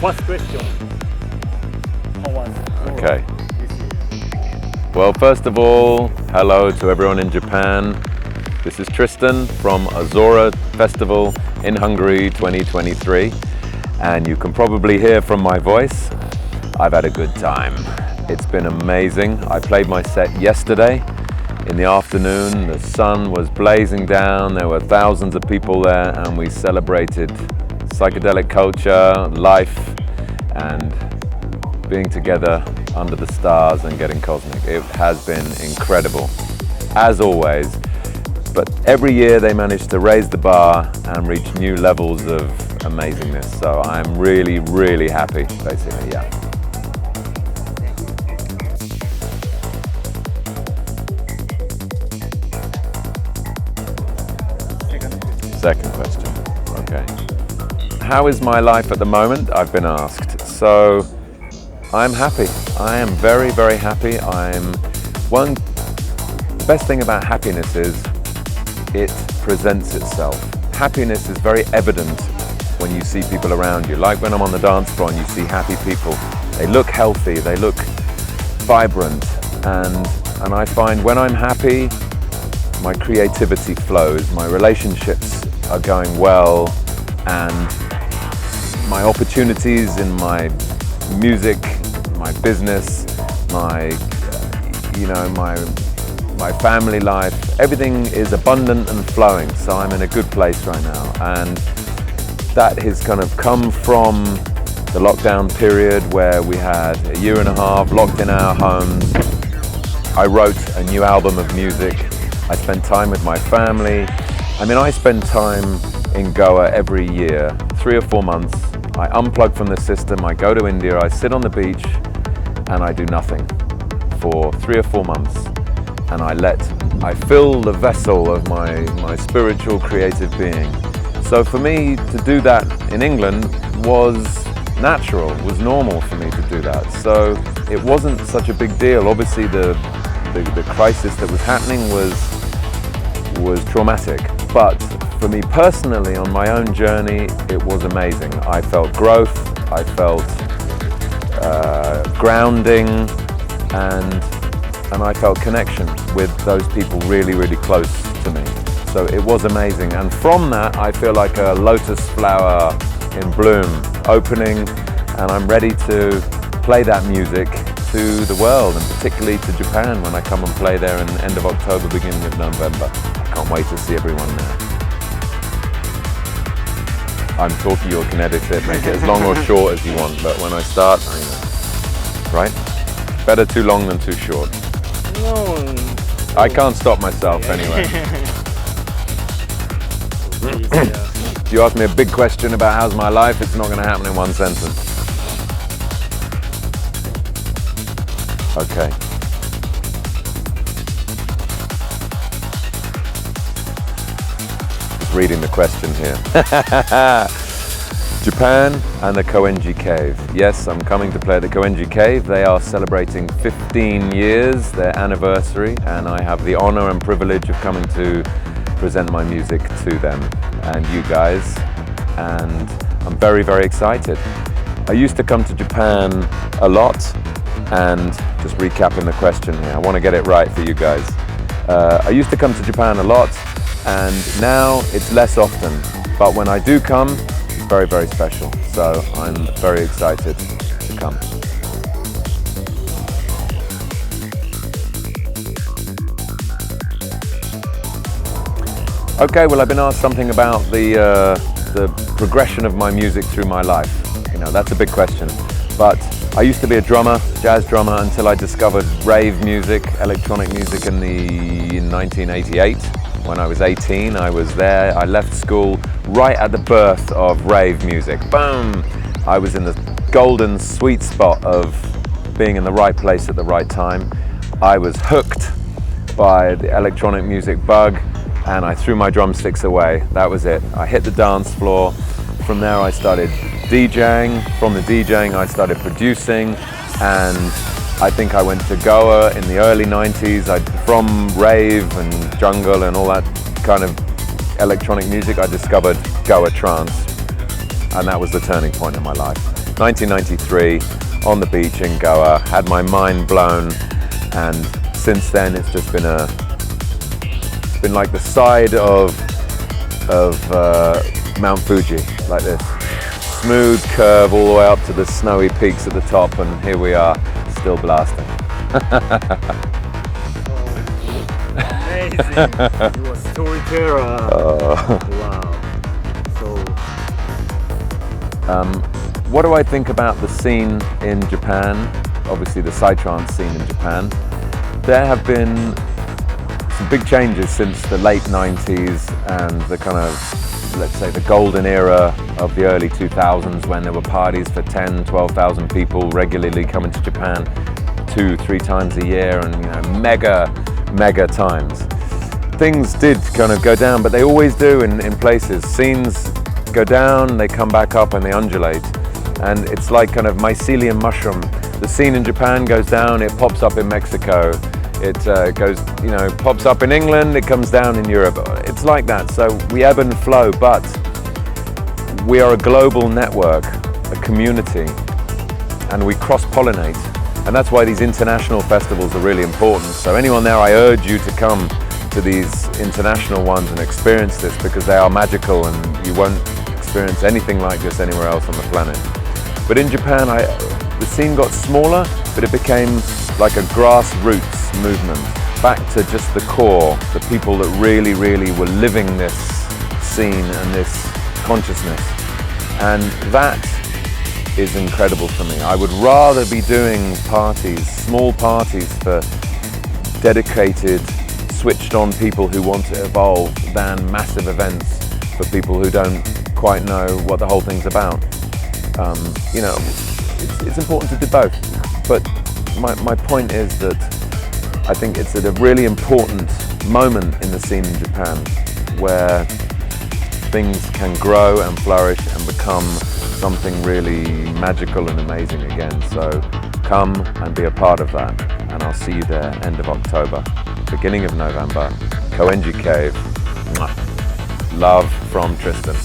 First question. How was Okay. this year? Well, first of all, hello to everyone in Japan. This is Tristan from Azora Festival in Hungary 2023. And you can probably hear from my voice, I've had a good time. It's been amazing. I played my set yesterday in the afternoon. The sun was blazing down. There were thousands of people there, and we celebrated psychedelic culture, life, and being together under the stars and getting cosmic. It has been incredible, as always. But every year they manage to raise the bar and reach new levels of amazingness. So I'm really, really happy, basically, yeah. Second question, okay. How is my life at the moment? I've been asked. So I'm happy. I am very, very happy. The best thing about happiness is it presents itself. Happiness is very evident when you see people around you. Like when I'm on the dance floor and you see happy people. They look healthy, they look vibrant, and I find when I'm happy, my creativity flows, my relationships are going well, and my opportunities in my music, my business, my family life, everything is abundant and flowing. So I'm in a good place right now, and that has kind of come from the lockdown period where we had a year and a half locked in our homes. I wrote a new album of music. I spent time with my family. I mean, I spend time in Goa every year, 3 or 4 months. I unplug from the system, I go to India, I sit on the beach, and I do nothing for 3 or 4 months. And I fill the vessel of my spiritual creative being. So for me to do that in England was natural, was normal for me to do that. So it wasn't such a big deal. Obviously the crisis that was happening was traumatic. But for me personally, on my own journey, it was amazing. I felt growth, I felt grounding, and I felt connection with those people really, really close to me. So it was amazing. And from that, I feel like a lotus flower in bloom, opening, and I'm ready to play that music to the world, and particularly to Japan when I come and play there in the end of October, beginning of November. I can't wait to see everyone there. I'm Tokyo, Connecticut, make it as long or short as you want, but when I start, right? Better too long than too short. No. I can't stop myself anyway. If you ask me a big question about how's my life, it's not going to happen in one sentence. Okay. Just reading the question here. Japan and the Koenji Cave. Yes, I'm coming to play at the Koenji Cave. They are celebrating 15 years, their anniversary, and I have the honor and privilege of coming to present my music to them and you guys, and I'm very, very excited. I used to come to Japan a lot, and just recapping the question here, I want to get it right for you guys. I used to come to Japan a lot, and now it's less often, but when I do come, it's very, very special. So I'm very excited to come. Okay, well, I've been asked something about the progression of my music through my life. You know, that's a big question. But I used to be a drummer, jazz drummer, until I discovered rave music, electronic music in 1988. When I was 18, I was there. I left school right at the birth of rave music. Boom! I was in the golden sweet spot of being in the right place at the right time. I was hooked by the electronic music bug, and I threw my drumsticks away. That was it. I hit the dance floor. From there I started DJing. From the DJing I started producing, and I think I went to Goa in the early 90s. From rave and jungle and all that kind of electronic music, I discovered Goa trance. and that was the turning point in my life. 1993, on the beach in Goa, had my mind blown, and since then it's just been like the side of Mount Fuji, like this smooth curve all the way up to the snowy peaks at the top, and here we are, still blasting. Amazing. You are a storyteller. Wow. So what do I think about the scene in Japan? Obviously the Psy-Trance scene in Japan. There have been some big changes since the late 90s and the kind of, let's say, the golden era of the early 2000s, when there were parties for 10, 12,000 people regularly coming to Japan 2-3 times a year, and mega times. Things did kind of go down, but they always do in places. Scenes go down, they come back up, and they undulate. And it's like kind of mycelium mushroom. The scene in Japan goes down, it pops up in Mexico. It goes, pops up in England, it comes down in Europe. It's like that. So we ebb and flow, but we are a global network, a community, and we cross-pollinate. And that's why these international festivals are really important. So anyone there, I urge you to come to these international ones and experience this, because they are magical and you won't experience anything like this anywhere else on the planet. But in Japan, the scene got smaller, but it became like a grassroots movement, back to just the core, the people that really were living this scene and this consciousness. And that is incredible for me. I would rather be doing parties, small parties for dedicated, switched on people who want to evolve, than massive events for people who don't quite know what the whole thing's about. It's important to do both, but my point is that I think it's at a really important moment in the scene in Japan where things can grow and flourish and become something really magical and amazing again. So come and be a part of that, and I'll see you there end of October, beginning of November, Koenji Cave. Mwah. Love from Tristan.